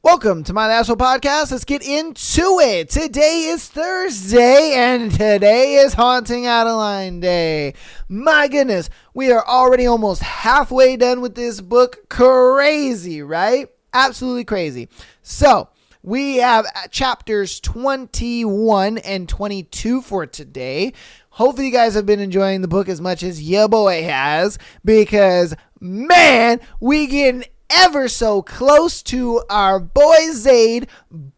Welcome to my Asshole Podcast. Let's get into it. Today is Thursday, and today is Haunting Adeline Day. My goodness, we are already almost halfway done with this book. Crazy, right? Absolutely crazy. So, we have chapters 21 and 22 for today. Hopefully you guys have been enjoying the book as much as your boy has, because, man, we getting ever so close to our boy Zaid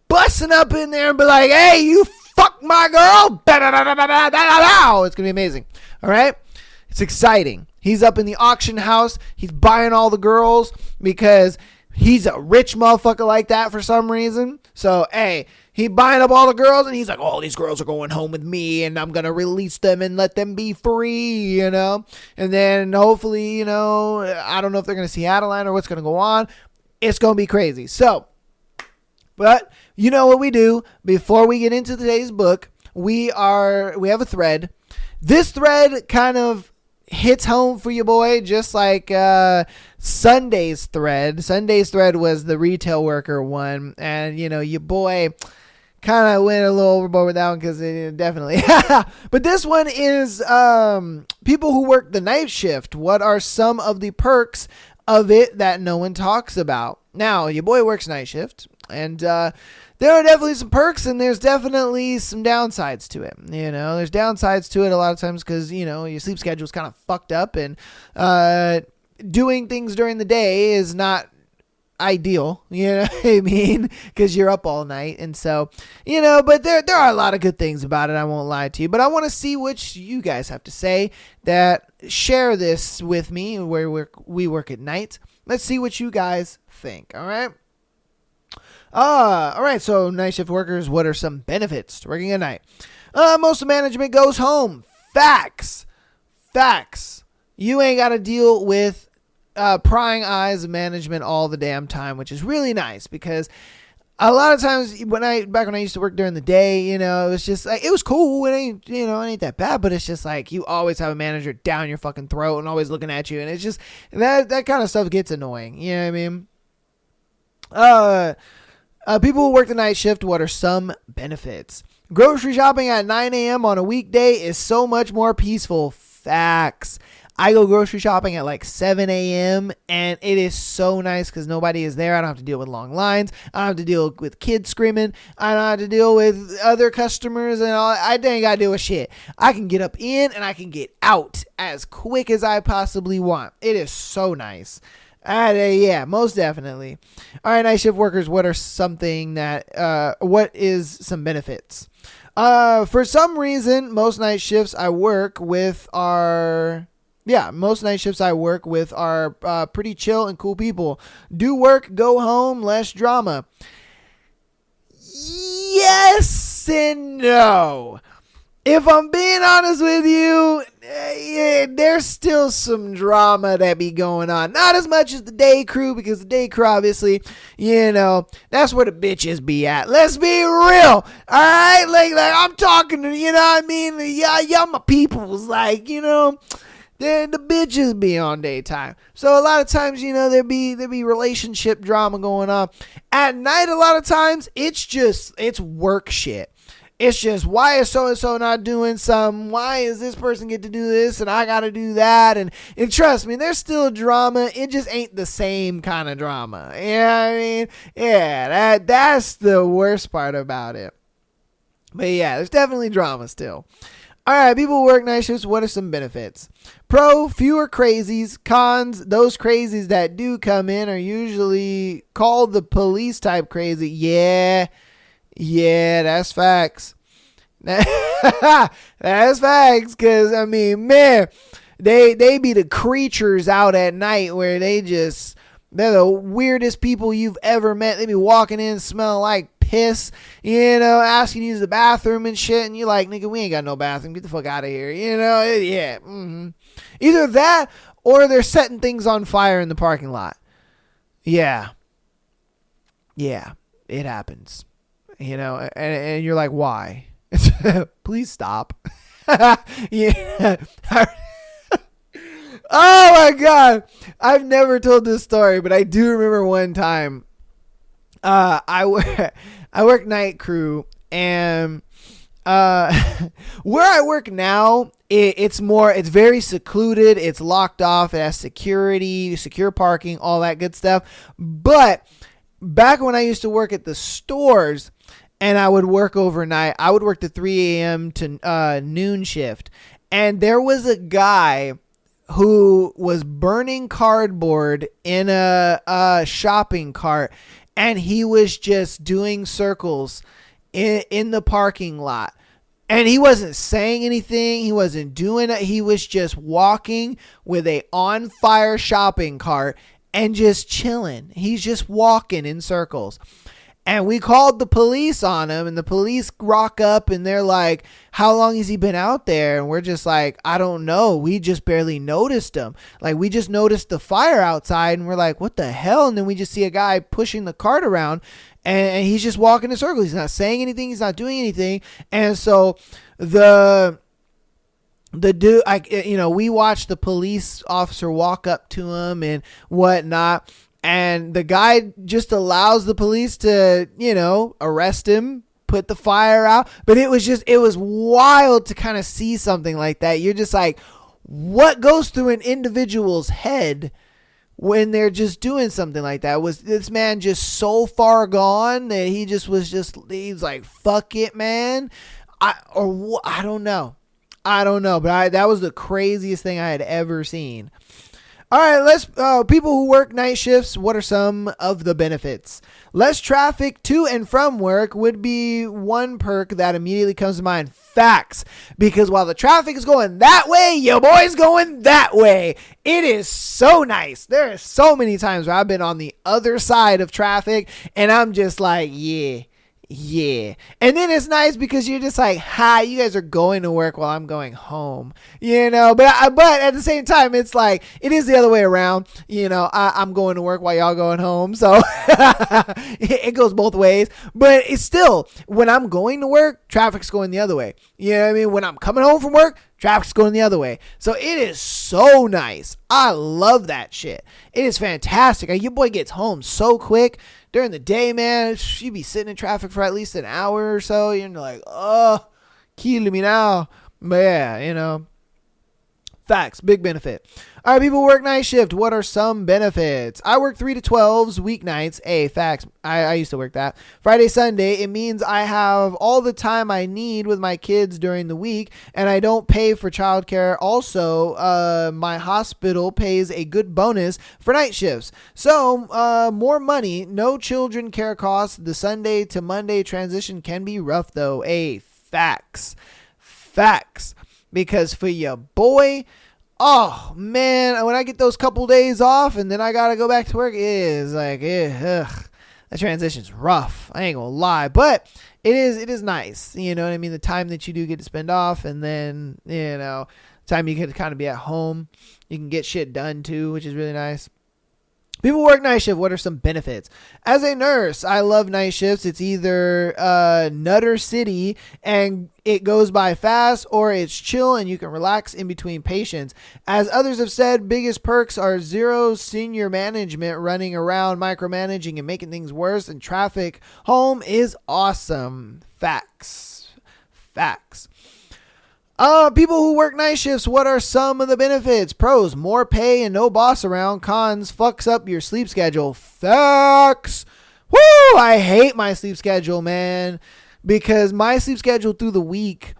busting up in there and be like, hey, you fuck my girl. It's going to be amazing. All right. It's exciting. He's up in the auction house. He's buying all the girls because he's a rich motherfucker like that for some reason. So, hey, he buying up all the girls and he's like, oh, these girls are going home with me and I'm going to release them and let them be free, you know. And then hopefully, you know, I don't know if they're going to see Adeline or what's going to go on. It's going to be crazy. So, but you know what we do before we get into today's book? We have a thread. This thread kind of hits home for you, boy, just like Sunday's thread. Sunday's thread was the retail worker one, and you know, your boy kind of went a little overboard with that one because it definitely. But this one is people who work the night shift. What are some of the perks of it that no one talks about? Now, your boy works night shift, and there are definitely some perks, and there's definitely some downsides to it. You know, there's downsides to it a lot of times because, you know, your sleep schedule is kind of fucked up, and doing things during the day is not ideal, you know what I mean, because you're up all night. And so, you know, but there are a lot of good things about it, I won't lie to you, but I want to see what you guys have to say that share this with me where we work at night. Let's see what you guys think. All right. All right. So night shift workers, what are some benefits to working at night? Most of management goes home. Facts. You ain't got to deal with prying eyes of management all the damn time, which is really nice because a lot of times back when I used to work during the day, you know, it was just like, it was cool. It ain't that bad, but it's just like you always have a manager down your fucking throat and always looking at you. And it's just that kind of stuff gets annoying. You know what I mean? People who work the night shift, what are some benefits? Grocery shopping at 9 a.m. on a weekday is so much more peaceful. Facts. I go grocery shopping at like 7 a.m. and it is so nice because nobody is there. I don't have to deal with long lines. I don't have to deal with kids screaming. I don't have to deal with other customers and all. I ain't got to deal with shit. I can get up in and I can get out as quick as I possibly want. It is so nice. Yeah, most definitely. All right, night shift workers, what is some benefits? For some reason, most night shifts I work with are pretty chill and cool people. Do work, go home, less drama. Yes and no. If I'm being honest with you, there's still some drama that be going on. Not as much as the day crew, because the day crew, obviously, you know, that's where the bitches be at. Let's be real. All right? Like I'm talking to, you know what I mean? Y'all my peoples, like, you know, the bitches be on daytime. So a lot of times, you know, there be relationship drama going on. At night, a lot of times, it's work shit. It's just, why is so-and-so not doing something? Why is this person get to do this and I got to do that? And trust me, there's still drama. It just ain't the same kind of drama. You know what I mean? Yeah, that's the worst part about it. But yeah, there's definitely drama still. All right, people who work night shifts, what are some benefits? Pro, fewer crazies. Cons, those crazies that do come in are usually called the police type crazy. Yeah, that's facts. That's facts, because, I mean, man, they be the creatures out at night where they're the weirdest people you've ever met. They be walking in smelling like piss, you know, asking you to use the bathroom and shit, and you're like, nigga, we ain't got no bathroom. Get the fuck out of here, you know? Yeah. Mm-hmm. Either that or they're setting things on fire in the parking lot. Yeah, it happens. You know, and you're like, why? Please stop. Yeah. Oh my God. I've never told this story, but I do remember one time I work night crew, and where I work now, it's very secluded. It's locked off. It has security, secure parking, all that good stuff. But back when I used to work at the stores and I would work overnight, I would work the 3 a.m. to noon shift. And there was a guy who was burning cardboard in a shopping cart, and he was just doing circles in the parking lot. And he wasn't saying anything. He wasn't doing it. He was just walking with a on fire shopping cart and just chilling. He's just walking in circles. And we called the police on him, and the police rock up and they're like, how long has he been out there? And we're just like, I don't know. We just barely noticed him. Like, we just noticed the fire outside, and we're like, what the hell? And then we just see a guy pushing the cart around, and he's just walking in circles. He's not saying anything. He's not doing anything. And so the dude, we watched the police officer walk up to him and whatnot. And the guy just allows the police to, arrest him, put the fire out. But it was wild to kind of see something like that. You're just like, what goes through an individual's head when they're just doing something like that? Was this man just so far gone that he's like, fuck it, man? I don't know. But that was the craziest thing I had ever seen. All right, let's people who work night shifts, what are some of the benefits? Less traffic to and from work would be one perk that immediately comes to mind. Facts. Because while the traffic is going that way, your boy's going that way. It is so nice. There are so many times where I've been on the other side of traffic and I'm just like, yeah. And then it's nice because you're just like, hi, you guys are going to work while I'm going home, but at the same time, it's like, it is the other way around. I'm going to work while y'all going home. So it goes both ways, but it's still, when I'm going to work, traffic's going the other way. You know what I mean? When I'm coming home from work, traffic's going the other way. So it is so nice. I love that shit. It is fantastic. Your boy gets home so quick. During the day, man, you be sitting in traffic for at least an hour or so. You're like, oh, killing me now. But yeah, facts, big benefit. All right, people who work night shift. What are some benefits? I work 3 to 12s weeknights. Facts. I used to work that. Friday, Sunday. It means I have all the time I need with my kids during the week, and I don't pay for childcare. Also, my hospital pays a good bonus for night shifts. So, more money, no children care costs. The Sunday to Monday transition can be rough, though. Facts. Because for your boy, oh man, when I get those couple days off and then I gotta go back to work, it is like, that transition's rough. I ain't gonna lie, but it is nice. You know what I mean? The time that you do get to spend off, and then time you get to kind of be at home, you can get shit done too, which is really nice. People work night shift. What are some benefits? As a nurse, I love night shifts. It's either Nutter City and it goes by fast, or it's chill and you can relax in between patients. As others have said, biggest perks are zero senior management running around micromanaging and making things worse, and traffic home is awesome. Facts. People who work night shifts, what are some of the benefits? Pros, more pay and no boss around. Cons, fucks up your sleep schedule. Facts. Woo! I hate my sleep schedule, man, because my sleep schedule through the week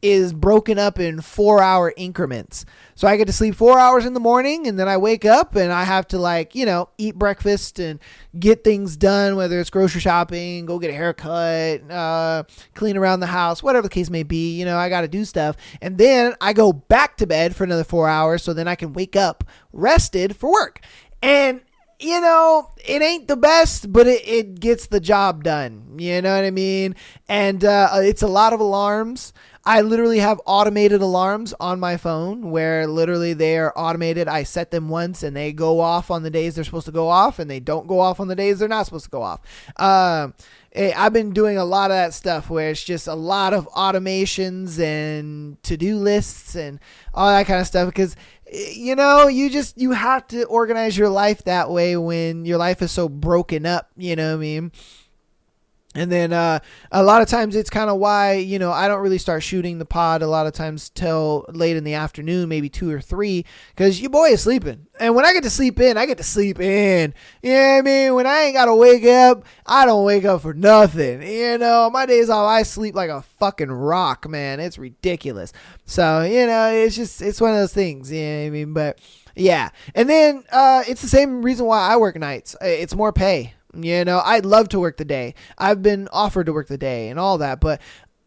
is broken up in 4-hour increments. So I get to sleep 4 hours in the morning, and then I wake up and I have to eat breakfast and get things done, whether it's grocery shopping, go get a haircut, clean around the house, whatever the case may be. I got to do stuff. And then I go back to bed for another 4 hours so then I can wake up rested for work. And it ain't the best, but it gets the job done. You know what I mean? And it's a lot of alarms. I literally have automated alarms on my phone where literally they are automated. I set them once and they go off on the days they're supposed to go off, and they don't go off on the days they're not supposed to go off. I've been doing a lot of that stuff where it's just a lot of automations and to-do lists and all that kind of stuff, because you have to organize your life that way when your life is so broken up, you know what I mean? And then a lot of times it's kind of why, I don't really start shooting the pod a lot of times till late in the afternoon, maybe 2 or 3, because your boy is sleeping. And when I get to sleep in, I get to sleep in. You know what I mean? When I ain't got to wake up, I don't wake up for nothing. My days off, I sleep like a fucking rock, man. It's ridiculous. So, it's one of those things. You know what I mean? But yeah. And then it's the same reason why I work nights. It's more pay. I'd love to work the day. I've been offered to work the day and all that, but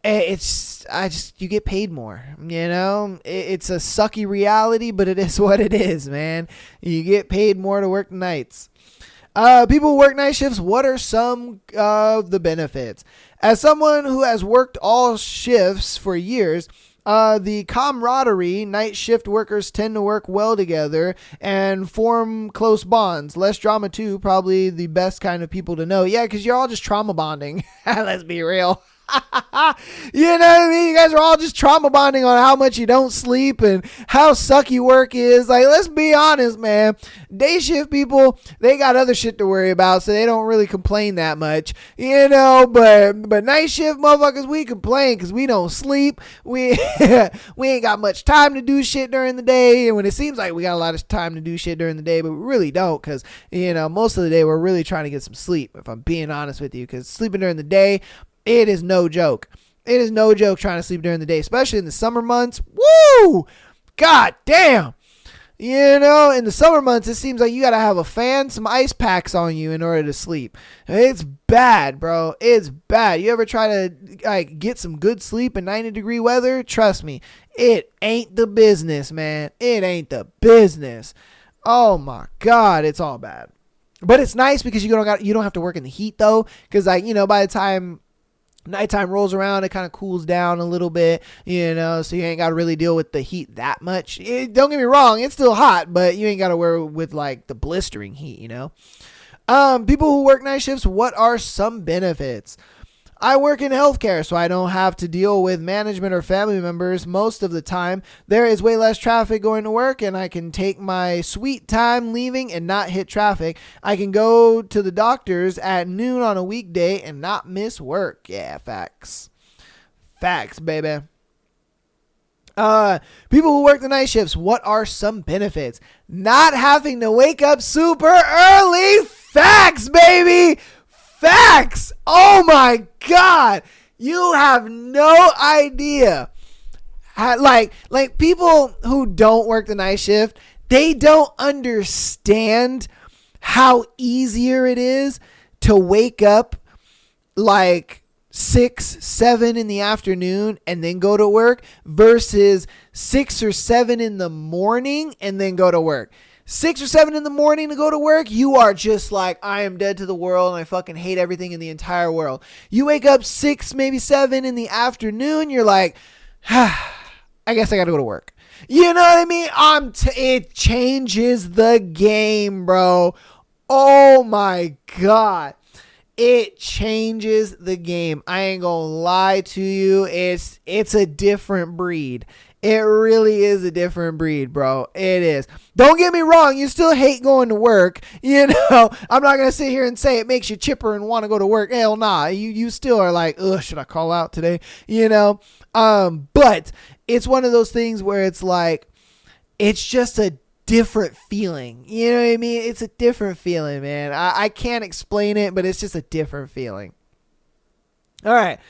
you get paid more, it's a sucky reality, but it is what it is, man. You get paid more to work nights. People who work night shifts, what are some of the benefits? As someone who has worked all shifts for years, the camaraderie, night shift workers tend to work well together and form close bonds. Less drama too, probably the best kind of people to know. Yeah, because you're all just trauma bonding. Let's be real. You know what I mean? You guys are all just trauma bonding on how much you don't sleep and how sucky work is. Like, let's be honest, man. Day shift people, they got other shit to worry about, so they don't really complain that much, but night shift motherfuckers, we complain because we don't sleep. We ain't got much time to do shit during the day, and when it seems like we got a lot of time to do shit during the day, but we really don't, because most of the day we're really trying to get some sleep, if I'm being honest with you, because sleeping during the day, it is no joke. It is no joke trying to sleep during the day, especially in the summer months. Woo! God damn. In the summer months, it seems like you got to have a fan, some ice packs on you in order to sleep. It's bad, bro. It's bad. You ever try to get some good sleep in 90-degree weather? Trust me, it ain't the business, man. It ain't the business. Oh my God, it's all bad. But it's nice because you don't have to work in the heat though, because by the time nighttime rolls around, it kind of cools down a little bit, so you ain't got to really deal with the heat that much. Don't get me wrong, it's still hot, but you ain't got to worry with like the blistering heat, People who work night shifts, what are some benefits? I work in healthcare, so I don't have to deal with management or family members most of the time. There is way less traffic going to work, and I can take my sweet time leaving and not hit traffic. I can go to the doctor's at noon on a weekday and not miss work. Yeah, facts. Facts, baby. People who work the night shifts, what are some benefits? Not having to wake up super early. Facts, baby. Facts. Oh my God. You have no idea. Like people who don't work the night shift, they don't understand how easier it is to wake up like 6, 7 in the afternoon and then go to work versus 6 or 7 in the morning and then go to work. 6 or 7 in the morning to go to work, you are just like, I am dead to the world and I fucking hate everything in the entire world. You wake up 6, maybe 7 in the afternoon, you're like, I guess I gotta go to work. You know what I mean? It changes the game, bro. Oh my God. It changes the game. I ain't gonna lie to you. It's a different breed. It really is a different breed, bro. It is. Don't get me wrong. You still hate going to work. I'm not going to sit here and say it makes you chipper and want to go to work. Hell nah. You still are like, ugh, should I call out today? But it's one of those things where it's like, it's just a different feeling. You know what I mean? It's a different feeling, man. I can't explain it, but it's just a different feeling. All right.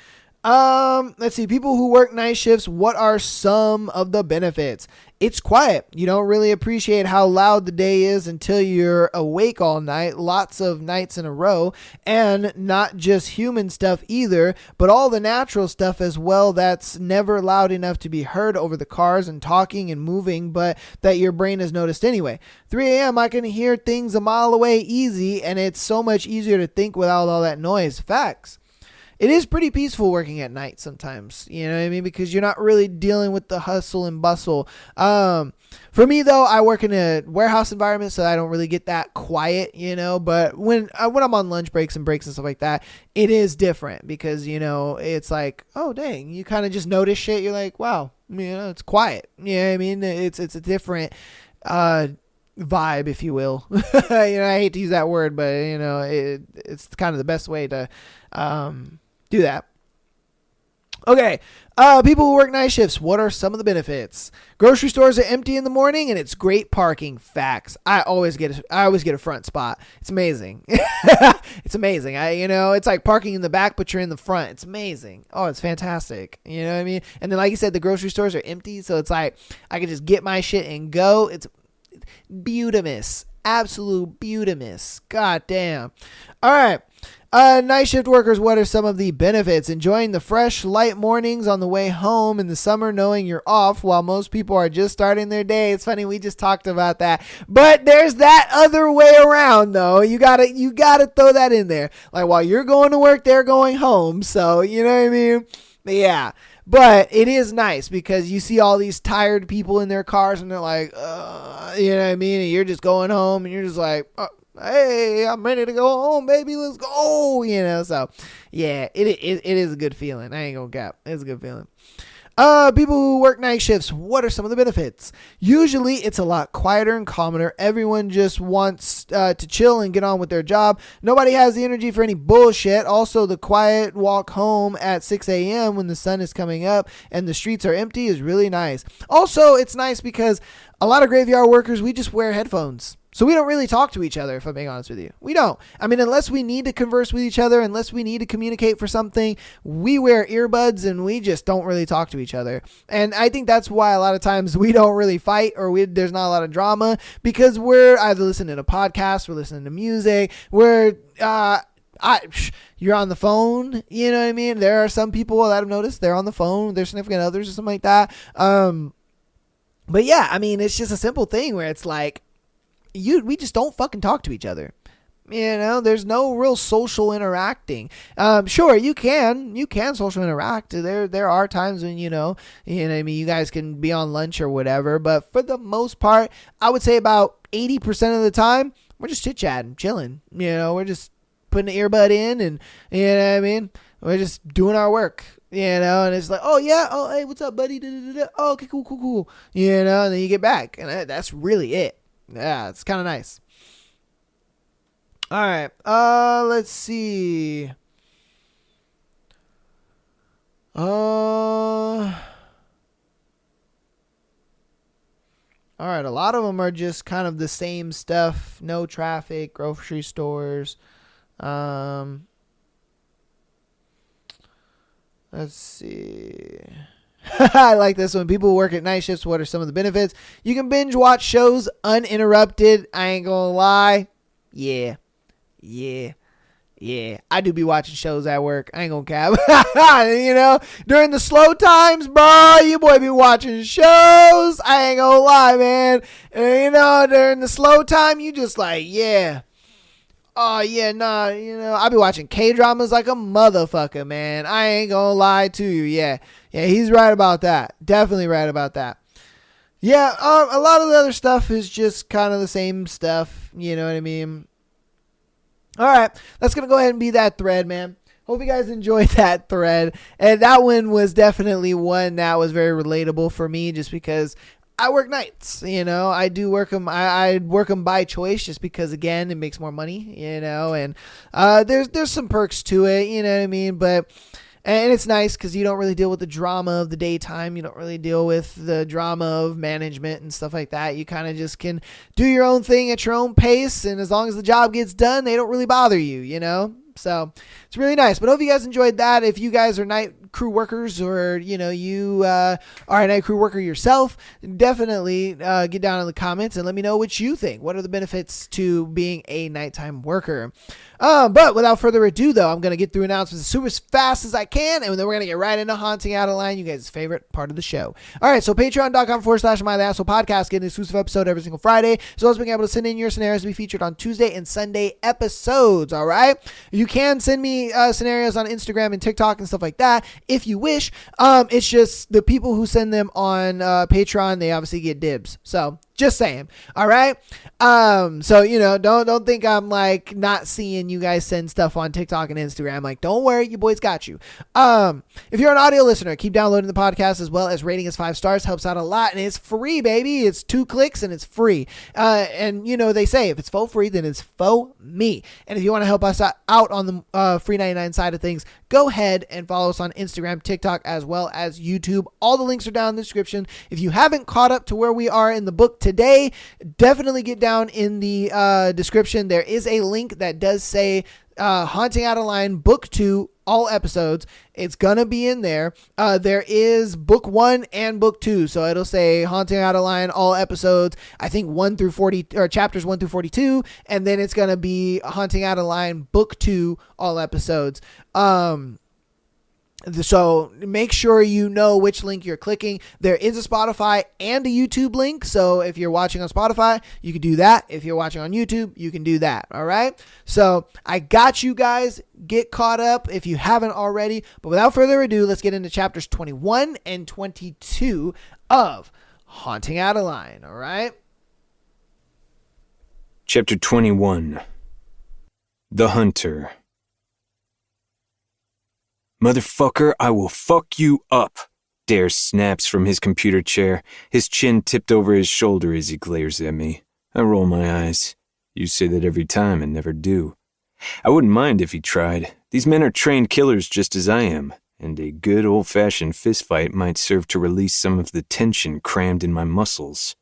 Let's see. People who work night shifts, what are some of the benefits? It's quiet. You don't really appreciate how loud the day is until you're awake all night, lots of nights in a row, and not just human stuff either, but all the natural stuff as well that's never loud enough to be heard over the cars and talking and moving, but that your brain has noticed anyway. 3 a.m. I can hear things a mile away easy, and it's so much easier to think without all that noise. Facts. It is pretty peaceful working at night sometimes, you know what I mean? Because you're not really dealing with the hustle and bustle. For me, though, I work in a warehouse environment, so I don't really get that quiet, but when I'm on lunch breaks and stuff like that, it is different because, it's like, oh, dang, you kind of just notice shit. You're like, wow, it's quiet. You know what I mean? It's a different vibe, if you will. I hate to use that word, but, it's kind of the best way to do that. Okay, people who work night shifts, what are some of the benefits? Grocery stores are empty in the morning and it's great parking. Facts. I always get a front spot. It's amazing. It's amazing. It's like parking in the back, but you're in the front. It's amazing. Oh, it's fantastic. You know what I mean? And then, like you said, the grocery stores are empty, so it's like I can just get my shit and go. It's beautimous. Absolute beautimous. God damn. All right. Night shift workers, what are some of the benefits? Enjoying the fresh, light mornings on the way home in the summer, knowing you're off while most people are just starting their day. It's funny, we just talked about that. But there's that other way around, though. You gotta throw that in there. Like, while you're going to work, they're going home. So, you know what I mean? Yeah. But it is nice because you see all these tired people in their cars and they're like, you know what I mean? And you're just going home and you're just like, hey, I'm ready to go home, baby. Let's go. So yeah, it is a good feeling. I ain't gonna cap. It's a good feeling. People who work night shifts, what are some of the benefits? Usually it's a lot quieter and calmer. Everyone just wants to chill and get on with their job. Nobody has the energy for any bullshit. Also, the quiet walk home at 6 a.m. when the sun is coming up and the streets are empty is really nice. Also, it's nice because a lot of graveyard workers, we just wear headphones. So we don't really talk to each other, if I'm being honest with you. We don't. I mean, unless we need to converse with each other, unless we need to communicate for something, we wear earbuds and we just don't really talk to each other. And I think that's why a lot of times we don't really fight or there's not a lot of drama because we're either listening to podcasts, we're listening to music, you're on the phone, you know what I mean? There are some people that I've noticed they're on the phone with their significant others or something like that. But yeah, I mean, it's just a simple thing where it's like, we just don't fucking talk to each other. There's no real social interacting. Sure, you can social interact. There are times when, what I mean, you guys can be on lunch or whatever, but for the most part, I would say about 80% of the time, we're just chit-chatting, chilling. We're just putting the earbud in and, you know what I mean? We're just doing our work. And it's like, oh yeah, oh hey, what's up, buddy? Da-da-da-da. Oh, okay, cool. And then you get back, and that's really it. Yeah, it's kind of nice. All right. Let's see. All right. A lot of them are just kind of the same stuff. No traffic, grocery stores. Let's see. I like this one. People who work at night shifts, what are some of the benefits? You can binge watch shows uninterrupted. I ain't gonna lie. Yeah. I do be watching shows at work. I ain't gonna cap. During the slow times, bro, you boy be watching shows. I ain't gonna lie, man. And, during the slow time, you just like, yeah. Oh, yeah, nah, I be watching K-dramas like a motherfucker, man. I ain't gonna lie to you. Yeah, he's right about that. Definitely right about that. Yeah, a lot of the other stuff is just kind of the same stuff. You know what I mean? All right, that's going to go ahead and be that thread, man. Hope you guys enjoyed that thread. And that one was definitely one that was very relatable for me just because I work nights, I do work them. I work them by choice just because, again, it makes more money, and there's some perks to it, you know what I mean? And it's nice because you don't really deal with the drama of the daytime. You don't really deal with the drama of management and stuff like that. You kind of just can do your own thing at your own pace. And as long as the job gets done, they don't really bother you, So it's really nice. But I hope you guys enjoyed that. If you guys are night crew workers or, you are a night crew worker yourself, definitely get down in the comments and let me know what you think. What are the benefits to being a nighttime worker? But without further ado, though, I'm going to get through announcements as super fast as I can, and then we're going to get right into Haunting Adeline, you guys' favorite part of the show. All right, so patreon.com/MyTheAsshole Podcast, get an exclusive episode every single Friday, as well as being able to send in your scenarios to be featured on Tuesday and Sunday episodes, all right? You can send me scenarios on Instagram and TikTok and stuff like that if you wish. It's just the people who send them on Patreon, they obviously get dibs. So just saying. All right. So, don't think I'm like not seeing you guys send stuff on TikTok and Instagram. Like, don't worry, your boys got you. If you're an audio listener, keep downloading the podcast as well as rating us 5 stars. Helps out a lot, and it's free, baby. It's 2 clicks and it's free. And they say if it's for free, then it's for me. And if you want to help us out on the free 99 side of things, go ahead and follow us on Instagram, TikTok, as well as YouTube. All the links are down in the description. If you haven't caught up to where we are in the book today, definitely get down in the description. There is a link that does say Haunting Adeline Book 2, all episodes. It's gonna be in there. There is book 1 and book 2, so it'll say Haunting Adeline, all episodes, I think 1 through 40, or chapters 1 through 42, and then it's gonna be Haunting Adeline Book 2, all episodes. So make sure you know which link you're clicking. There is a Spotify and a YouTube link. So if you're watching on Spotify, you can do that. If you're watching on YouTube, you can do that. All right. So I got you guys. Get caught up if you haven't already. But without further ado, let's get into chapters 21 and 22 of Haunting Adeline. All right. Chapter 21. The Hunter. Motherfucker, I will fuck you up. Dare snaps from his computer chair, his chin tipped over his shoulder as he glares at me. I roll my eyes. You say that every time and never do. I wouldn't mind if he tried. These men are trained killers just as I am, and a good old-fashioned fistfight might serve to release some of the tension crammed in my muscles.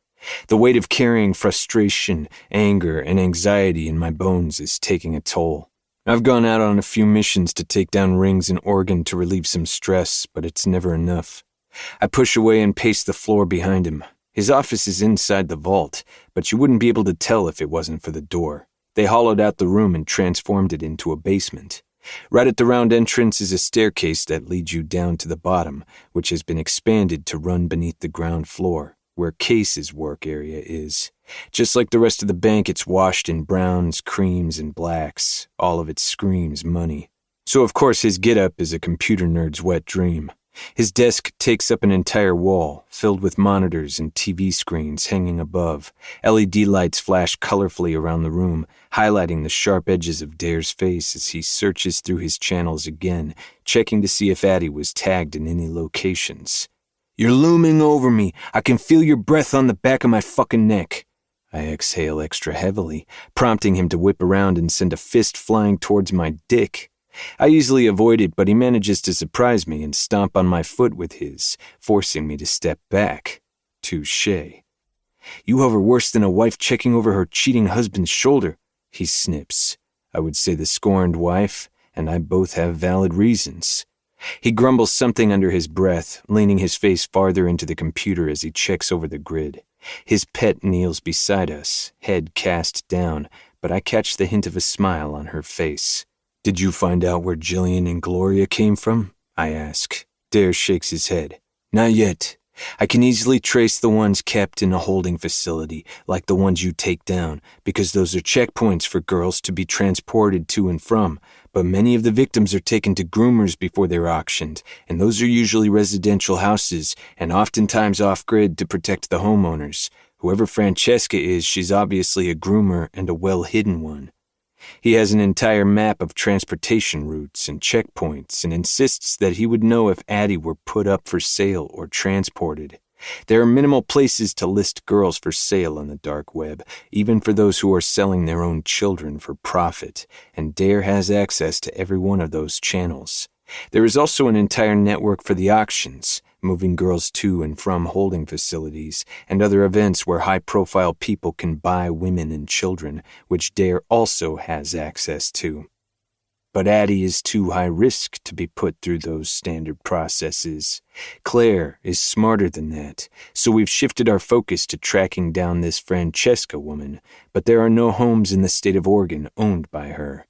The weight of carrying frustration, anger, and anxiety in my bones is taking a toll. I've gone out on a few missions to take down rings in Oregon to relieve some stress, but it's never enough. I push away and pace the floor behind him. His office is inside the vault, but you wouldn't be able to tell if it wasn't for the door. They hollowed out the room and transformed it into a basement. Right at the round entrance is a staircase that leads you down to the bottom, which has been expanded to run beneath the ground floor, where Case's work area is. Just like the rest of the bank, it's washed in browns, creams, and blacks. All of it screams money. So of course his get-up is a computer nerd's wet dream. His desk takes up an entire wall, filled with monitors and TV screens hanging above. LED lights flash colorfully around the room, highlighting the sharp edges of Dare's face as he searches through his channels again, checking to see if Addie was tagged in any locations. You're looming over me. I can feel your breath on the back of my fucking neck. I exhale extra heavily, prompting him to whip around and send a fist flying towards my dick. I easily avoid it, but he manages to surprise me and stomp on my foot with his, forcing me to step back. Touché. You hover worse than a wife checking over her cheating husband's shoulder, he snips. I would say the scorned wife, and I both have valid reasons. He grumbles something under his breath, leaning his face farther into the computer as he checks over the grid. His pet kneels beside us, head cast down, but I catch the hint of a smile on her face. Did you find out where Jillian and Gloria came from? I ask. Dare shakes his head. Not yet. I can easily trace the ones kept in a holding facility, like the ones you take down, because those are checkpoints for girls to be transported to and from. But many of the victims are taken to groomers before they're auctioned, and those are usually residential houses, and oftentimes off-grid to protect the homeowners. Whoever Francesca is, she's obviously a groomer and a well-hidden one. He has an entire map of transportation routes and checkpoints and insists that he would know if Addie were put up for sale or transported. There are minimal places to list girls for sale on the dark web, even for those who are selling their own children for profit, and Dare has access to every one of those channels. There is also an entire network for the auctions, moving girls to and from holding facilities, and other events where high-profile people can buy women and children, which Dare also has access to. But Addie is too high risk to be put through those standard processes. Claire is smarter than that, so we've shifted our focus to tracking down this Francesca woman, but there are no homes in the state of Oregon owned by her.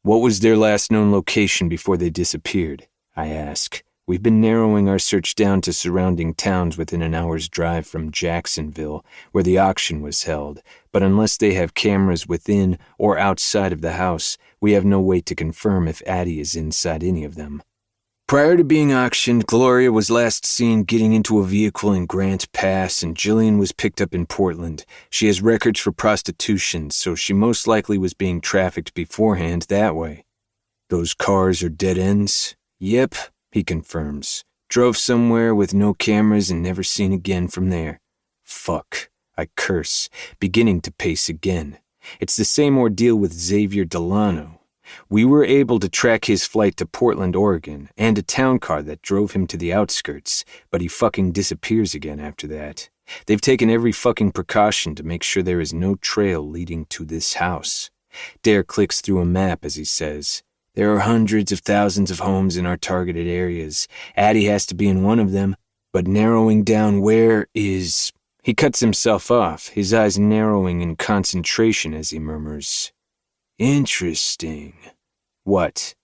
What was their last known location before they disappeared? I ask. We've been narrowing our search down to surrounding towns within an hour's drive from Jacksonville, where the auction was held, but unless they have cameras within or outside of the house, we have no way to confirm if Addie is inside any of them. Prior to being auctioned, Gloria was last seen getting into a vehicle in Grant Pass, and Jillian was picked up in Portland. She has records for prostitution, so she most likely was being trafficked beforehand that way. Those cars are dead ends? Yep, he confirms. Drove somewhere with no cameras and never seen again from there. Fuck, I curse, beginning to pace again. It's the same ordeal with Xavier Delano. We were able to track his flight to Portland, Oregon, and a town car that drove him to the outskirts, but he fucking disappears again after that. They've taken every fucking precaution to make sure there is no trail leading to this house. Dare clicks through a map as he says, "There are hundreds of thousands of homes in our targeted areas. Addie has to be in one of them, but narrowing down where is..." He cuts himself off, his eyes narrowing in concentration as he murmurs, "Interesting." What?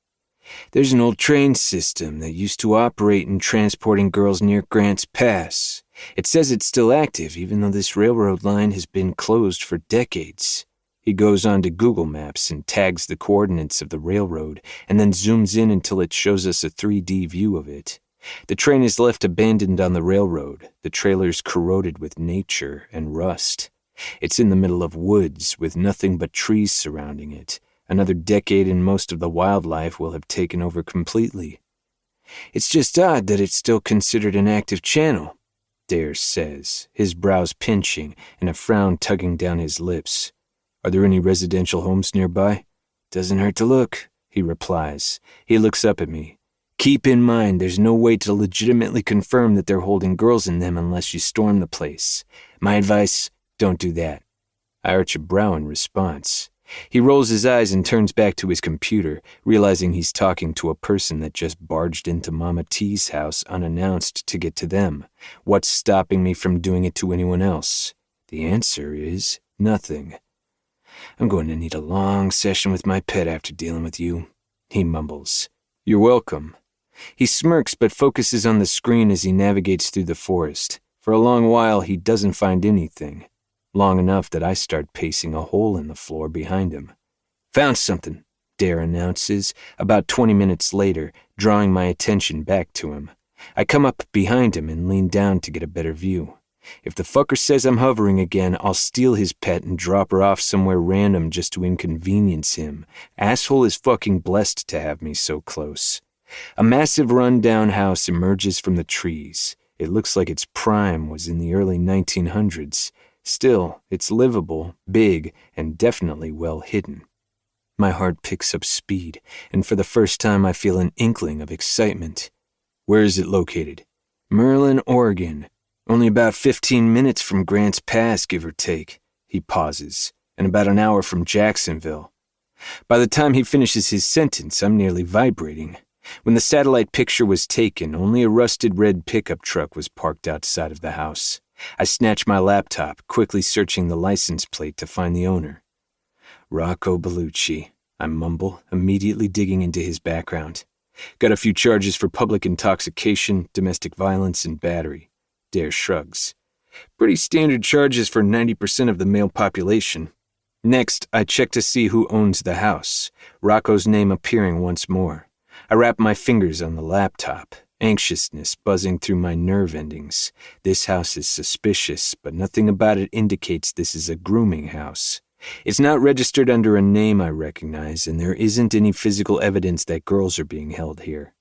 There's an old train system that used to operate in transporting girls near Grants Pass. It says it's still active, even though this railroad line has been closed for decades. He goes on to Google Maps and tags the coordinates of the railroad, and then zooms in until it shows us a 3D view of it. The train is left abandoned on the railroad, the trailers corroded with nature and rust. It's in the middle of woods, with nothing but trees surrounding it. Another decade and most of the wildlife will have taken over completely. It's just odd that it's still considered an active channel, Dare says, his brows pinching and a frown tugging down his lips. Are there any residential homes nearby? Doesn't hurt to look, he replies. He looks up at me. Keep in mind, there's no way to legitimately confirm that they're holding girls in them unless you storm the place. My advice, don't do that. I arch a brow in response. He rolls his eyes and turns back to his computer, realizing he's talking to a person that just barged into Mama T's house unannounced to get to them. What's stopping me from doing it to anyone else? The answer is nothing. I'm going to need a long session with my pet after dealing with you, he mumbles. You're welcome. He smirks but focuses on the screen as he navigates through the forest. For a long while, he doesn't find anything. Long enough that I start pacing a hole in the floor behind him. Found something, Dare announces, about 20 minutes later, drawing my attention back to him. I come up behind him and lean down to get a better view. If the fucker says I'm hovering again, I'll steal his pet and drop her off somewhere random just to inconvenience him. Asshole is fucking blessed to have me so close. A massive run-down house emerges from the trees. It looks like its prime was in the early 1900s. Still, it's livable, big, and definitely well hidden. My heart picks up speed, and for the first time I feel an inkling of excitement. Where is it located? Merlin, Oregon. Only about 15 minutes from Grants Pass, give or take. He pauses, and about an hour from Jacksonville. By the time he finishes his sentence, I'm nearly vibrating. When the satellite picture was taken, only a rusted red pickup truck was parked outside of the house. I snatch my laptop, quickly searching the license plate to find the owner. Rocco Bellucci, I mumble, immediately digging into his background. Got a few charges for public intoxication, domestic violence, and battery. Dare shrugs. Pretty standard charges for 90% of the male population. Next, I check to see who owns the house, Rocco's name appearing once more. I wrap my fingers on the laptop, anxiousness buzzing through my nerve endings. This house is suspicious, but nothing about it indicates this is a grooming house. It's not registered under a name I recognize, and there isn't any physical evidence that girls are being held here.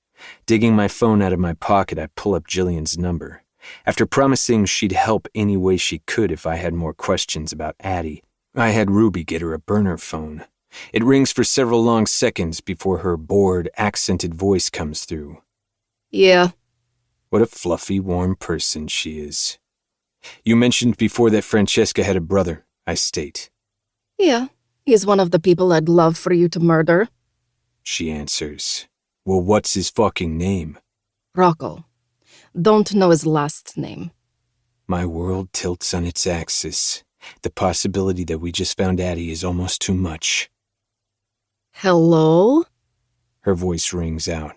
Digging my phone out of my pocket, I pull up Jillian's number. After promising she'd help any way she could if I had more questions about Addie, I had Ruby get her a burner phone. It rings for several long seconds before her bored, accented voice comes through. Yeah. What a fluffy, warm person she is. You mentioned before that Francesca had a brother, I state. Yeah, he's one of the people I'd love for you to murder. She answers. Well, what's his fucking name? Rocco. Don't know his last name. My world tilts on its axis. The possibility that we just found Addie is almost too much. Hello? Her voice rings out.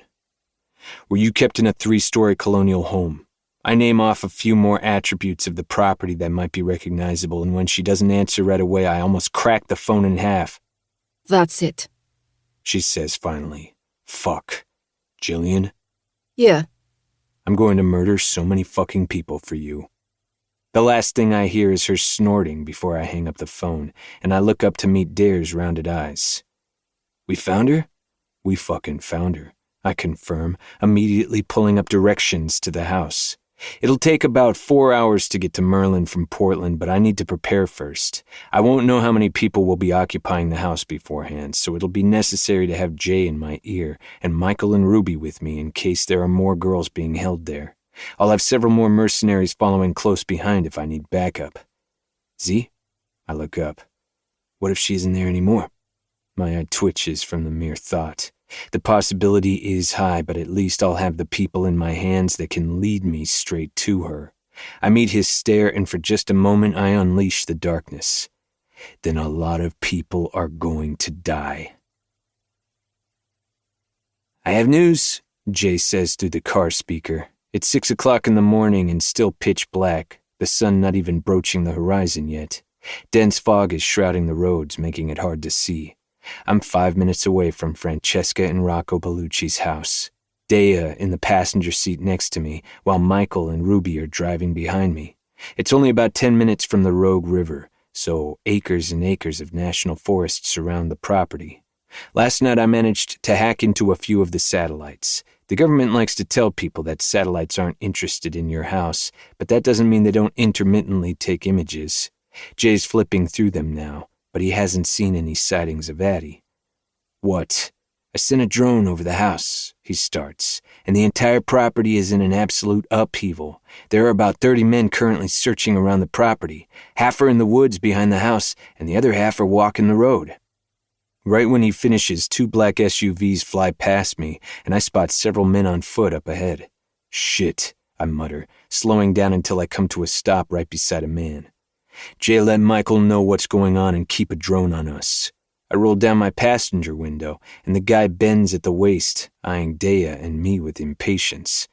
Were you kept in a 3-story colonial home? I name off a few more attributes of the property that might be recognizable, and when she doesn't answer right away, I almost crack the phone in half. That's it. She says finally. Fuck. Jillian? Yeah. I'm going to murder so many fucking people for you. The last thing I hear is her snorting before I hang up the phone, and I look up to meet Dare's rounded eyes. We found her? We fucking found her, I confirm, immediately pulling up directions to the house. It'll take about 4 hours to get to Merlin from Portland, but I need to prepare first. I won't know how many people will be occupying the house beforehand, so it'll be necessary to have Jay in my ear and Michael and Ruby with me in case there are more girls being held there. I'll have several more mercenaries following close behind if I need backup. Z? I look up. What if she isn't there anymore? My eye twitches from the mere thought. The possibility is high, but at least I'll have the people in my hands that can lead me straight to her. I meet his stare, and for just a moment I unleash the darkness. Then a lot of people are going to die. I have news, Jay says through the car speaker. It's 6 o'clock in the morning and still pitch black, the sun not even broaching the horizon yet. Dense fog is shrouding the roads, making it hard to see. I'm 5 minutes away from Francesca and Rocco Bellucci's house. Dea in the passenger seat next to me, while Michael and Ruby are driving behind me. It's only about 10 minutes from the Rogue River, so acres and acres of national forest surround the property. Last night I managed to hack into a few of the satellites. The government likes to tell people that satellites aren't interested in your house, but that doesn't mean they don't intermittently take images. Jay's flipping through them now, but he hasn't seen any sightings of Addie. What? I sent a drone over the house, he starts, and the entire property is in an absolute upheaval. There are about 30 men currently searching around the property. Half are in the woods behind the house, and the other half are walking the road. Right when he finishes, 2 black SUVs fly past me, and I spot several men on foot up ahead. Shit, I mutter, slowing down until I come to a stop right beside a man. Jay let Michael know what's going on and keep a drone on us. I roll down my passenger window, and the guy bends at the waist, eyeing Dea and me with impatience.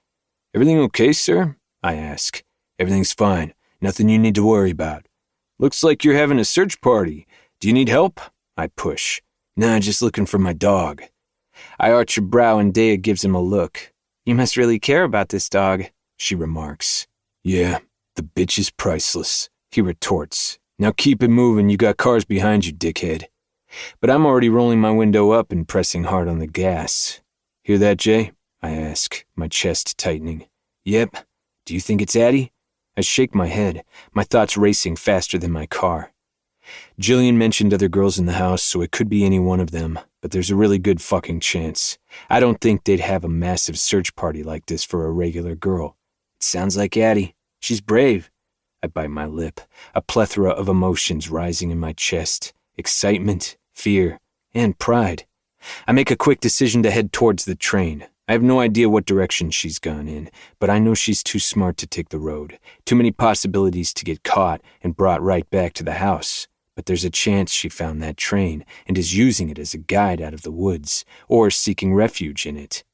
Everything okay, sir? I ask. Everything's fine. Nothing you need to worry about. Looks like you're having a search party. Do you need help? I push. Nah, just looking for my dog. I arch a brow and Dea gives him a look. You must really care about this dog, she remarks. Yeah, the bitch is priceless, he retorts. Now keep it moving, you got cars behind you, dickhead. But I'm already rolling my window up and pressing hard on the gas. Hear that, Jay? I ask, my chest tightening. Yep. Do you think it's Addie? I shake my head, my thoughts racing faster than my car. Jillian mentioned other girls in the house, so it could be any one of them, but there's a really good fucking chance. I don't think they'd have a massive search party like this for a regular girl. It sounds like Addie. She's brave. I bite my lip, a plethora of emotions rising in my chest. Excitement, fear, and pride. I make a quick decision to head towards the train. I have no idea what direction she's gone in, but I know she's too smart to take the road. Too many possibilities to get caught and brought right back to the house. But there's a chance she found that train and is using it as a guide out of the woods, or seeking refuge in it.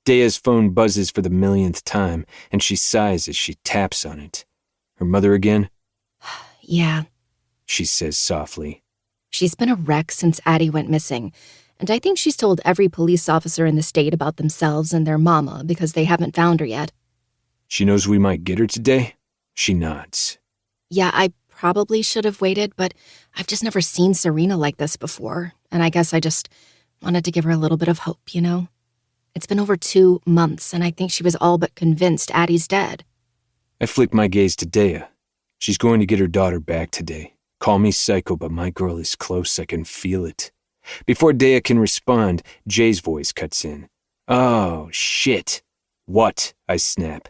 Dea's phone buzzes for the millionth time, and she sighs as she taps on it. Her mother again? Yeah. She says softly. She's been a wreck since Addie went missing, and I think she's told every police officer in the state about themselves and their mama because they haven't found her yet. She knows we might get her today? She nods. Yeah, I probably should have waited, but I've just never seen Serena like this before, and I guess I just wanted to give her a little bit of hope, you know? It's been over 2 months, and I think she was all but convinced Addie's dead. I flick my gaze to Dea. She's going to get her daughter back today. Call me psycho, but my girl is close. I can feel it. Before Dea can respond, Jay's voice cuts in. Oh, shit. What? I snap.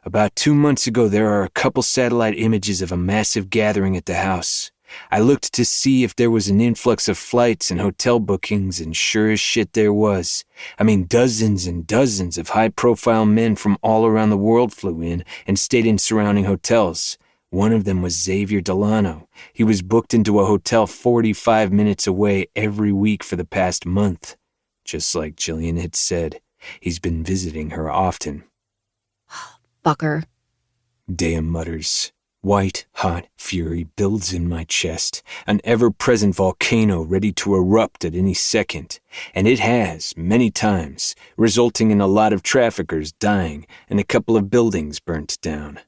About 2 months ago, there are a couple satellite images of a massive gathering at the house. I looked to see if there was an influx of flights and hotel bookings, and sure as shit there was. I mean, dozens and dozens of high-profile men from all around the world flew in and stayed in surrounding hotels. One of them was Xavier Delano. He was booked into a hotel 45 minutes away every week for the past month. Just like Jillian had said, He's been visiting her often. Fucker. Dea mutters. White, hot fury builds in my chest, an ever-present volcano ready to erupt at any second, and it has, many times, resulting in a lot of traffickers dying and a couple of buildings burnt down.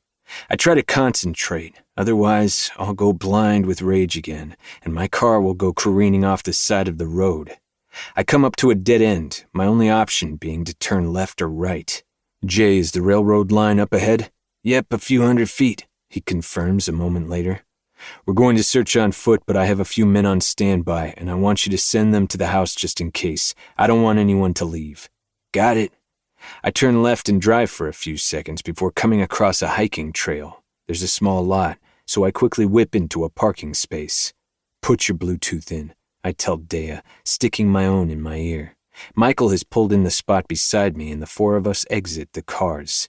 I try to concentrate, otherwise I'll go blind with rage again, and my car will go careening off the side of the road. I come up to a dead end, my only option being to turn left or right. Jay, is the railroad line up ahead? Yep, a few 100 feet. He confirms a moment later. We're going to search on foot, but I have a few men on standby, and I want you to send them to the house just in case. I don't want anyone to leave. Got it. I turn left and drive for a few seconds before coming across a hiking trail. There's a small lot, so I quickly whip into a parking space. Put your Bluetooth in, I tell Dea, sticking my own in my ear. Michael has pulled in the spot beside me, and the four of us exit the cars.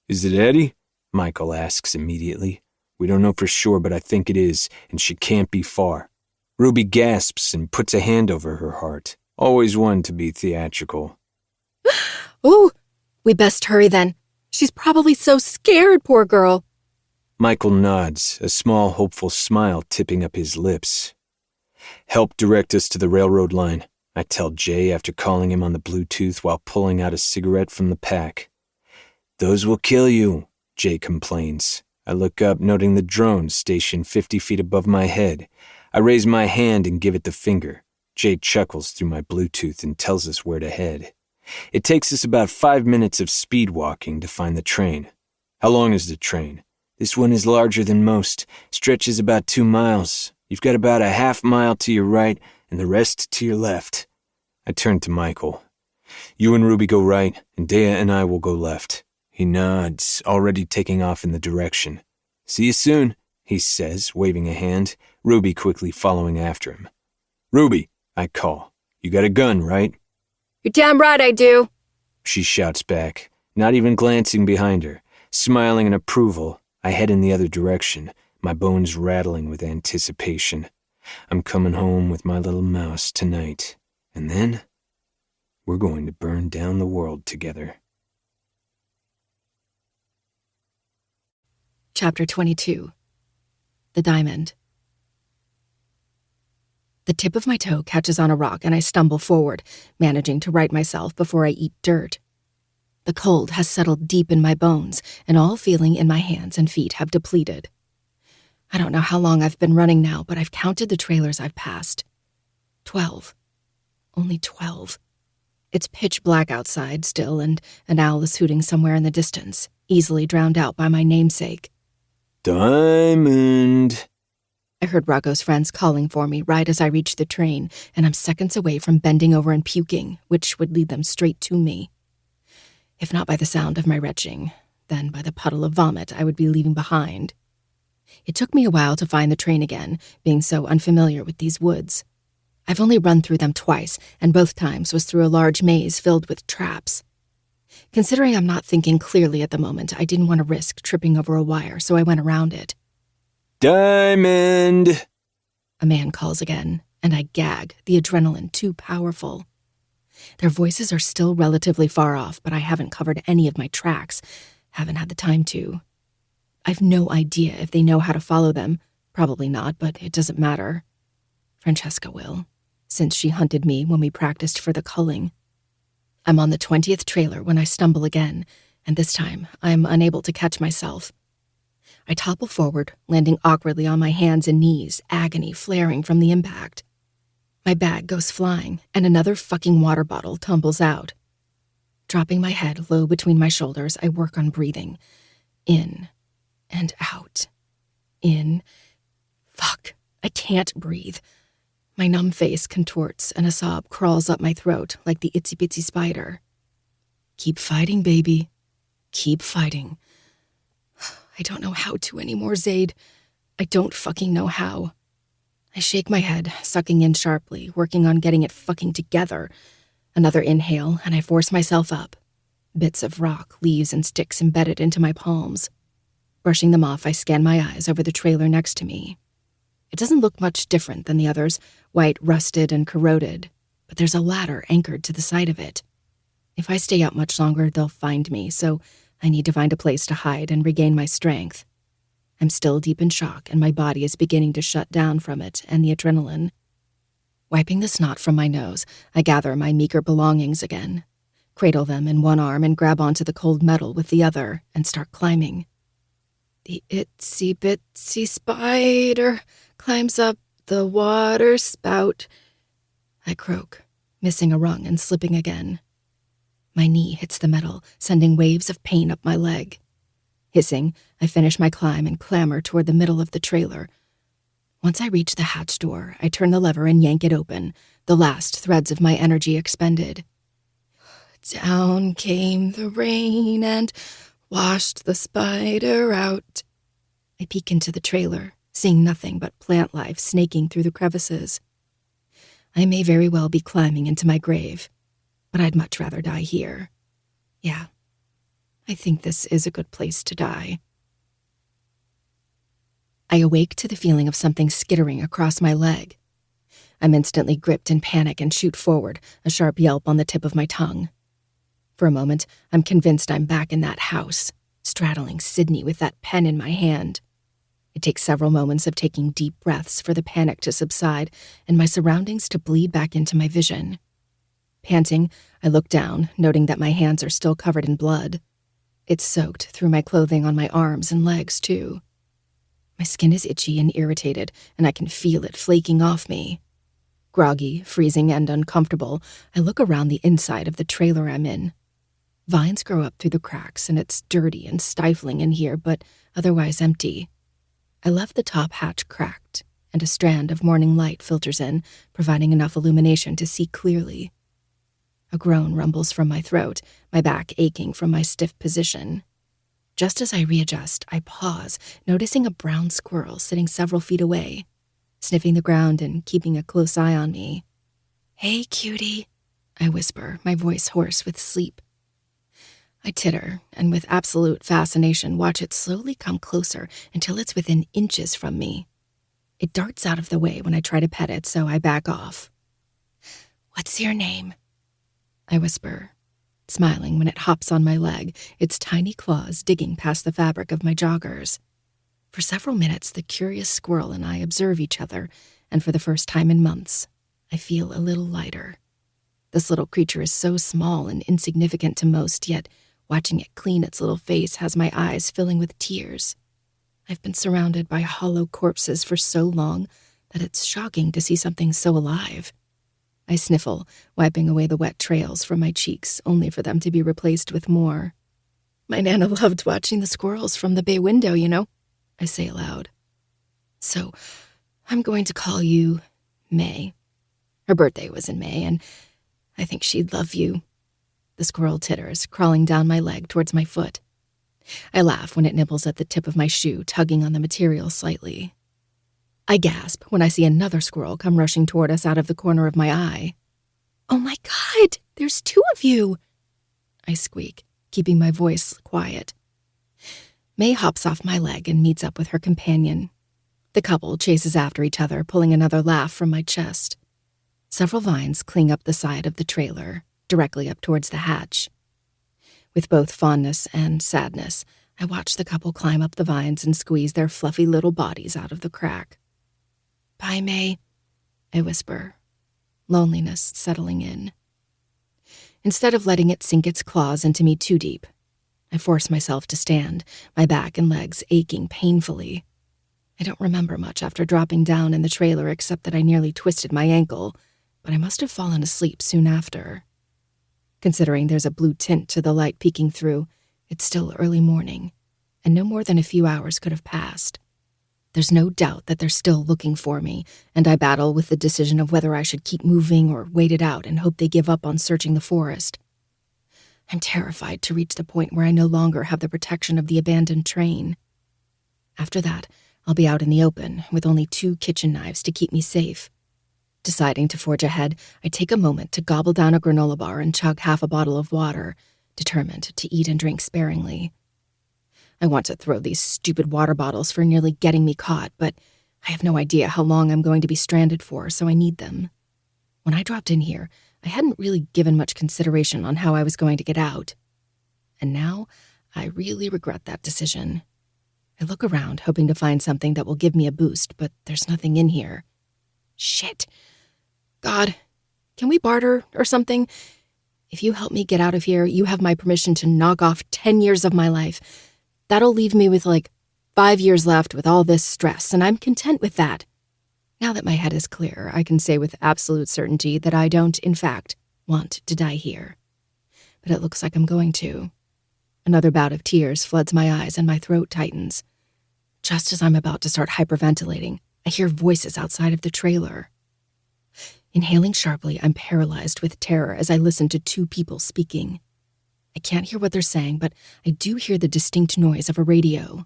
Is it Eddie? Michael asks immediately. We don't know for sure, but I think it is, and she can't be far. Ruby gasps and puts a hand over her heart. Always one to be theatrical. Ooh, we best hurry then. She's probably so scared, poor girl. Michael nods, a small, hopeful smile tipping up his lips. Help direct us to the railroad line, I tell Jay after calling him on the Bluetooth while pulling out a cigarette from the pack. Those will kill you, Jay complains. I look up, noting the drone stationed 50 feet above my head. I raise my hand and give it the finger. Jay chuckles through my Bluetooth and tells us where to head. It takes us about 5 minutes of speed walking to find the train. How long is the train? This one is larger than most, stretches about 2 miles. You've got about a half mile to your right and the rest to your left. I turn to Michael. You and Ruby go right, and Dea and I will go left. He nods, already taking off in the direction. See you soon, he says, waving a hand, Ruby quickly following after him. Ruby, I call. You got a gun, right? You're damn right I do, she shouts back, not even glancing behind her. Smiling in approval, I head in the other direction, my bones rattling with anticipation. I'm coming home with my little mouse tonight, and then we're going to burn down the world together. Chapter 22. The Diamond. The tip of my toe catches on a rock and I stumble forward, managing to right myself before I eat dirt. The cold has settled deep in my bones, and all feeling in my hands and feet have depleted. I don't know how long I've been running now, but I've counted the trailers I've passed. 12. Only 12. It's pitch black outside still, and an owl is hooting somewhere in the distance, easily drowned out by my namesake. Diamond. I heard Rocco's friends calling for me right as I reached the train, and I'm seconds away from bending over and puking, which would lead them straight to me. If not by the sound of my retching, then by the puddle of vomit I would be leaving behind. It took me a while to find the train again, being so unfamiliar with these woods. I've only run through them twice, and both times was through a large maze filled with traps. Considering I'm not thinking clearly at the moment, I didn't want to risk tripping over a wire, so I went around it. Diamond! A man calls again, and I gag, the adrenaline too powerful. Their voices are still relatively far off, but I haven't covered any of my tracks, haven't had the time to. I've no idea if they know how to follow them. Probably not, but it doesn't matter. Francesca will, since she hunted me when we practiced for the culling. I'm on the 20th trailer when I stumble again, and this time I'm unable to catch myself. I topple forward, landing awkwardly on my hands and knees, agony flaring from the impact. My bag goes flying, and another fucking water bottle tumbles out. Dropping my head low between my shoulders, I work on breathing. In and out. In. Fuck, I can't breathe. My numb face contorts, and a sob crawls up my throat like the itsy-bitsy spider. Keep fighting, baby. Keep fighting. I don't know how to anymore, Zaid. I don't fucking know how. I shake my head, sucking in sharply, working on getting it fucking together. Another inhale, and I force myself up. Bits of rock, leaves, and sticks embedded into my palms. Brushing them off, I scan my eyes over the trailer next to me. It doesn't look much different than the others, white, rusted, and corroded, but there's a ladder anchored to the side of it. If I stay out much longer, they'll find me, so I need to find a place to hide and regain my strength. I'm still deep in shock, and my body is beginning to shut down from it and the adrenaline. Wiping the snot from my nose, I gather my meager belongings again, cradle them in one arm and grab onto the cold metal with the other and start climbing. The itsy-bitsy spider climbs up the water spout. I croak, missing a rung and slipping again. My knee hits the metal, sending waves of pain up my leg. Hissing, I finish my climb and clamber toward the middle of the trailer. Once I reach the hatch door, I turn the lever and yank it open, the last threads of my energy expended. Down came the rain and washed the spider out. I peek into the trailer, seeing nothing but plant life snaking through the crevices. I may very well be climbing into my grave, but I'd much rather die here. Yeah, I think this is a good place to die. I awake to the feeling of something skittering across my leg. I'm instantly gripped in panic and shoot forward, a sharp yelp on the tip of my tongue. For a moment, I'm convinced I'm back in that house, straddling Sydney with that pen in my hand. It takes several moments of taking deep breaths for the panic to subside and my surroundings to bleed back into my vision. Panting, I look down, noting that my hands are still covered in blood. It's soaked through my clothing on my arms and legs, too. My skin is itchy and irritated, and I can feel it flaking off me. Groggy, freezing, and uncomfortable, I look around the inside of the trailer I'm in. Vines grow up through the cracks, and it's dirty and stifling in here, but otherwise empty. I left the top hatch cracked, and a strand of morning light filters in, providing enough illumination to see clearly. A groan rumbles from my throat, my back aching from my stiff position. Just as I readjust, I pause, noticing a brown squirrel sitting several feet away, sniffing the ground and keeping a close eye on me. "Hey, cutie," I whisper, my voice hoarse with sleep. I titter, and with absolute fascination watch it slowly come closer until it's within inches from me. It darts out of the way when I try to pet it, so I back off. "What's your name?" I whisper, smiling when it hops on my leg, its tiny claws digging past the fabric of my joggers. For several minutes, the curious squirrel and I observe each other, and for the first time in months, I feel a little lighter. This little creature is so small and insignificant to most, yet watching it clean its little face has my eyes filling with tears. I've been surrounded by hollow corpses for so long that it's shocking to see something so alive. I sniffle, wiping away the wet trails from my cheeks, only for them to be replaced with more. "My Nana loved watching the squirrels from the bay window, you know," I say aloud. "So, I'm going to call you May. Her birthday was in May, and I think she'd love you." The squirrel titters, crawling down my leg towards my foot. I laugh when it nibbles at the tip of my shoe, tugging on the material slightly. I gasp when I see another squirrel come rushing toward us out of the corner of my eye. "Oh my God, there's two of you!" I squeak, keeping my voice quiet. May hops off my leg and meets up with her companion. The couple chases after each other, pulling another laugh from my chest. Several vines cling up the side of the trailer, directly up towards the hatch. With both fondness and sadness, I watch the couple climb up the vines and squeeze their fluffy little bodies out of the crack. "Bye, May," I whisper, loneliness settling in. Instead of letting it sink its claws into me too deep, I force myself to stand, my back and legs aching painfully. I don't remember much after dropping down in the trailer except that I nearly twisted my ankle, but I must have fallen asleep soon after. Considering there's a blue tint to the light peeking through, it's still early morning, and no more than a few hours could have passed. There's no doubt that they're still looking for me, and I battle with the decision of whether I should keep moving or wait it out and hope they give up on searching the forest. I'm terrified to reach the point where I no longer have the protection of the abandoned train. After that, I'll be out in the open with only 2 kitchen knives to keep me safe. Deciding to forge ahead, I take a moment to gobble down a granola bar and chug half a bottle of water, determined to eat and drink sparingly. I want to throw these stupid water bottles for nearly getting me caught, but I have no idea how long I'm going to be stranded for, so I need them. When I dropped in here, I hadn't really given much consideration on how I was going to get out. And now, I really regret that decision. I look around, hoping to find something that will give me a boost, but there's nothing in here. Shit. God, can we barter or something? If you help me get out of here, you have my permission to knock off 10 years of my life. That'll leave me with 5 years left with all this stress, and I'm content with that. Now that my head is clear, I can say with absolute certainty that I don't, in fact, want to die here. But it looks like I'm going to. Another bout of tears floods my eyes and my throat tightens. Just as I'm about to start hyperventilating, I hear voices outside of the trailer. Inhaling sharply, I'm paralyzed with terror as I listen to two people speaking. I can't hear what they're saying, but I do hear the distinct noise of a radio.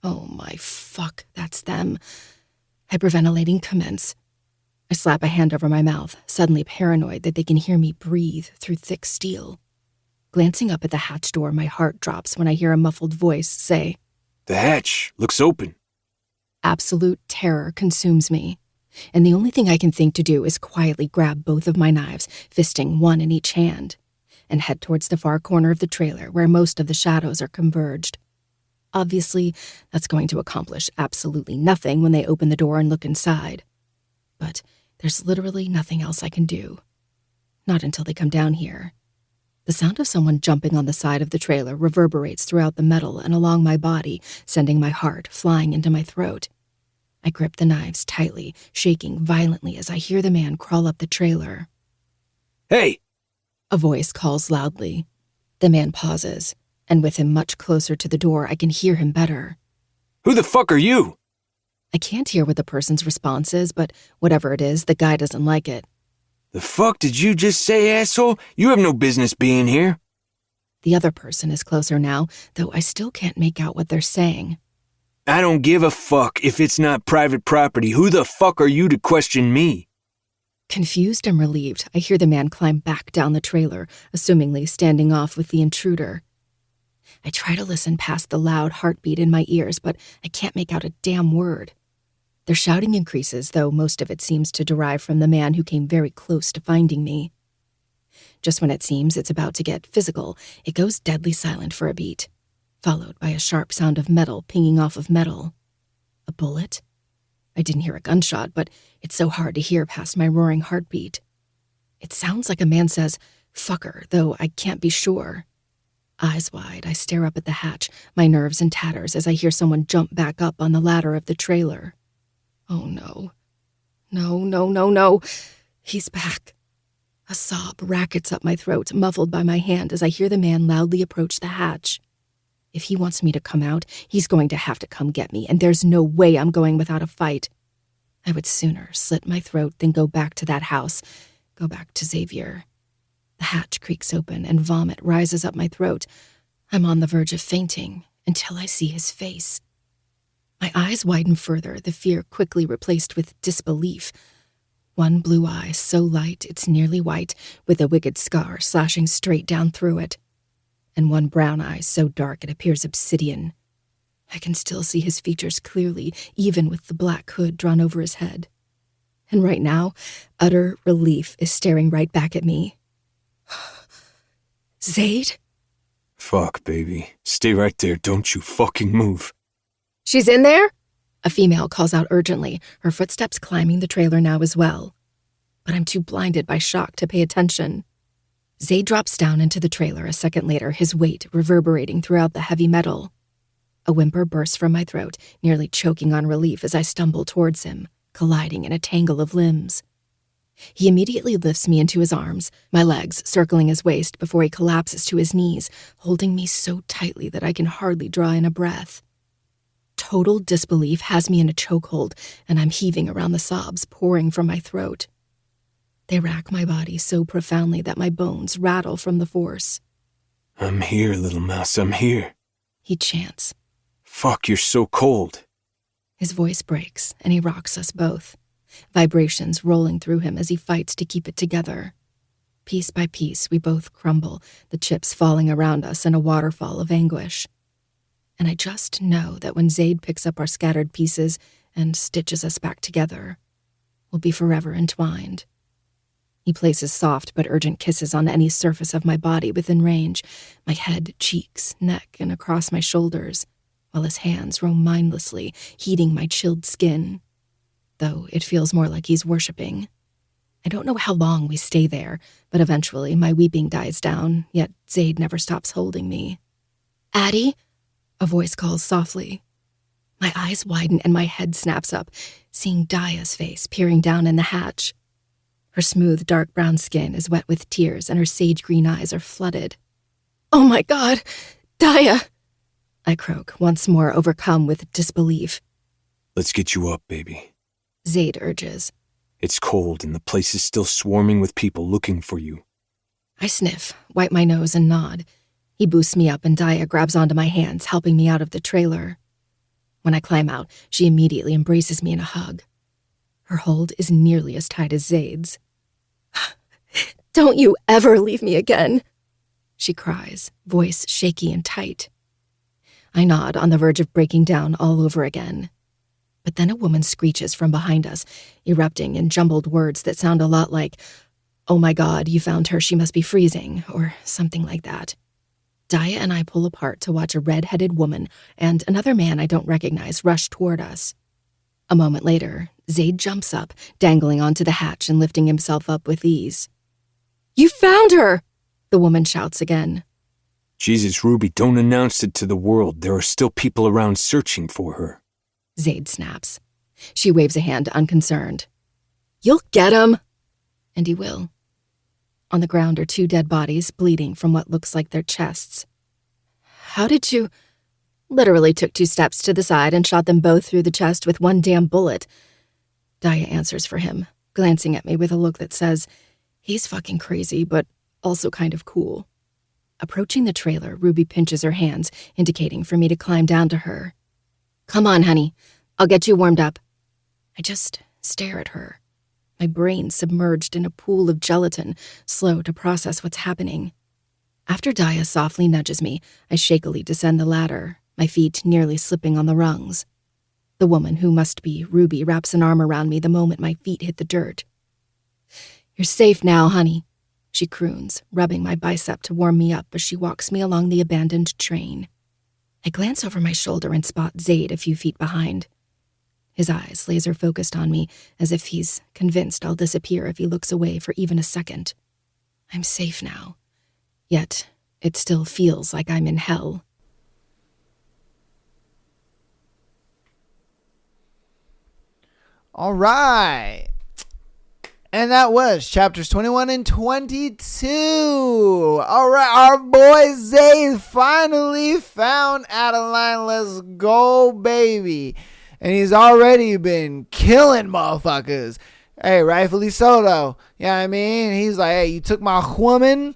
Oh my fuck, that's them. Hyperventilating commence. I slap a hand over my mouth, suddenly paranoid that they can hear me breathe through thick steel. Glancing up at the hatch door, my heart drops when I hear a muffled voice say, "The hatch looks open." Absolute terror consumes me, and the only thing I can think to do is quietly grab both of my knives, fisting one in each hand, and head towards the far corner of the trailer where most of the shadows are converged. Obviously, that's going to accomplish absolutely nothing when they open the door and look inside. But there's literally nothing else I can do. Not until they come down here. The sound of someone jumping on the side of the trailer reverberates throughout the metal and along my body, sending my heart flying into my throat. I grip the knives tightly, shaking violently as I hear the man crawl up the trailer. "Hey!" A voice calls loudly. The man pauses, and with him much closer to the door, I can hear him better. "Who the fuck are you?" I can't hear what the person's response is, but whatever it is, the guy doesn't like it. "The fuck did you just say, asshole? You have no business being here." The other person is closer now, though I still can't make out what they're saying. "I don't give a fuck if it's not private property. Who the fuck are you to question me?" Confused and relieved, I hear the man climb back down the trailer, assumingly standing off with the intruder. I try to listen past the loud heartbeat in my ears, but I can't make out a damn word. Their shouting increases, though most of it seems to derive from the man who came very close to finding me. Just when it seems it's about to get physical, it goes deadly silent for a beat, followed by a sharp sound of metal pinging off of metal. A bullet? I didn't hear a gunshot, but it's so hard to hear past my roaring heartbeat. It sounds like a man says, "fucker," though I can't be sure. Eyes wide, I stare up at the hatch, my nerves in tatters as I hear someone jump back up on the ladder of the trailer. Oh no. No, no, no, no. He's back. A sob rackets up my throat, muffled by my hand as I hear the man loudly approach the hatch. If he wants me to come out, he's going to have to come get me, and there's no way I'm going without a fight. I would sooner slit my throat than go back to that house, go back to Xavier. The hatch creaks open and vomit rises up my throat. I'm on the verge of fainting until I see his face. My eyes widen further, the fear quickly replaced with disbelief. One blue eye so light it's nearly white, with a wicked scar slashing straight down through it. And one brown eye so dark it appears obsidian. I can still see his features clearly, even with the black hood drawn over his head. And right now, utter relief is staring right back at me. Zaid? "Fuck, baby. Stay right there. Don't you fucking move." "She's in there?" A female calls out urgently, her footsteps climbing the trailer now as well. But I'm too blinded by shock to pay attention. Zaid drops down into the trailer a second later, his weight reverberating throughout the heavy metal. A whimper bursts from my throat, nearly choking on relief as I stumble towards him, colliding in a tangle of limbs. He immediately lifts me into his arms, my legs circling his waist before he collapses to his knees, holding me so tightly that I can hardly draw in a breath. Total disbelief has me in a chokehold, and I'm heaving around the sobs pouring from my throat. They rack my body so profoundly that my bones rattle from the force. "I'm here, little mouse, I'm here." He chants. "Fuck, you're so cold." His voice breaks, and he rocks us both, vibrations rolling through him as he fights to keep it together. Piece by piece, we both crumble, the chips falling around us in a waterfall of anguish. And I just know that when Zaid picks up our scattered pieces and stitches us back together, we'll be forever entwined. He places soft but urgent kisses on any surface of my body within range, my head, cheeks, neck, and across my shoulders, while his hands roam mindlessly, heating my chilled skin. Though it feels more like he's worshipping. I don't know how long we stay there, but eventually my weeping dies down, yet Zaid never stops holding me. "Addie?" A voice calls softly. My eyes widen and my head snaps up, seeing Daya's face peering down in the hatch. Her smooth, dark brown skin is wet with tears and her sage-green eyes are flooded. "Oh my God, Daya!" I croak, once more overcome with disbelief. Let's get you up, baby. Zaid urges. It's cold and the place is still swarming with people looking for you. I sniff, wipe my nose, and nod. He boosts me up and Daya grabs onto my hands, helping me out of the trailer. When I climb out, she immediately embraces me in a hug. Her hold is nearly as tight as Zaid's. "Don't you ever leave me again," she cries, voice shaky and tight. I nod, on the verge of breaking down all over again. But then a woman screeches from behind us, erupting in jumbled words that sound a lot like, "Oh my God, you found her, she must be freezing," or something like that. Daya and I pull apart to watch a red-headed woman and another man I don't recognize rush toward us. A moment later, Zaid jumps up, dangling onto the hatch and lifting himself up with ease. "You found her!" the woman shouts again. Jesus, Ruby, don't announce it to the world. There are still people around searching for her. Zaid snaps. She waves a hand, unconcerned. "You'll get him!" And he will. On the ground are 2 dead bodies, bleeding from what looks like their chests. "How did you—" "Literally took 2 steps to the side and shot them both through the chest with 1 damn bullet." Daya answers for him, glancing at me with a look that says, he's fucking crazy, but also kind of cool. Approaching the trailer, Ruby pinches her hands, indicating for me to climb down to her. "Come on, honey. I'll get you warmed up." I just stare at her, my brain submerged in a pool of gelatin, slow to process what's happening. After Daya softly nudges me, I shakily descend the ladder, my feet nearly slipping on the rungs. The woman, who must be Ruby, wraps an arm around me the moment my feet hit the dirt. "You're safe now, honey," she croons, rubbing my bicep to warm me up as she walks me along the abandoned train. I glance over my shoulder and spot Zaid a few feet behind. His eyes laser-focused on me, as if he's convinced I'll disappear if he looks away for even a second. I'm safe now. Yet, it still feels like I'm in hell. All right. And that was chapters 21 and 22. All right, our boy Zaid finally found Adeline. Let's go, baby. And he's already been killing motherfuckers. Hey, rightfully so, though. You know what I mean? He's like, hey, you took my woman.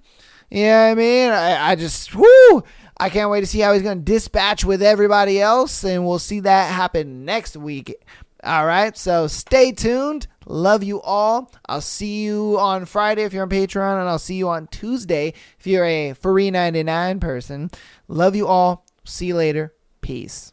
You know what I mean? I just, whoo. I can't wait to see how he's going to dispatch with everybody else. And we'll see that happen next week. All right, so stay tuned. Love you all. I'll see you on Friday if you're on Patreon, and I'll see you on Tuesday if you're a free 99 person. Love you all. See you later. Peace.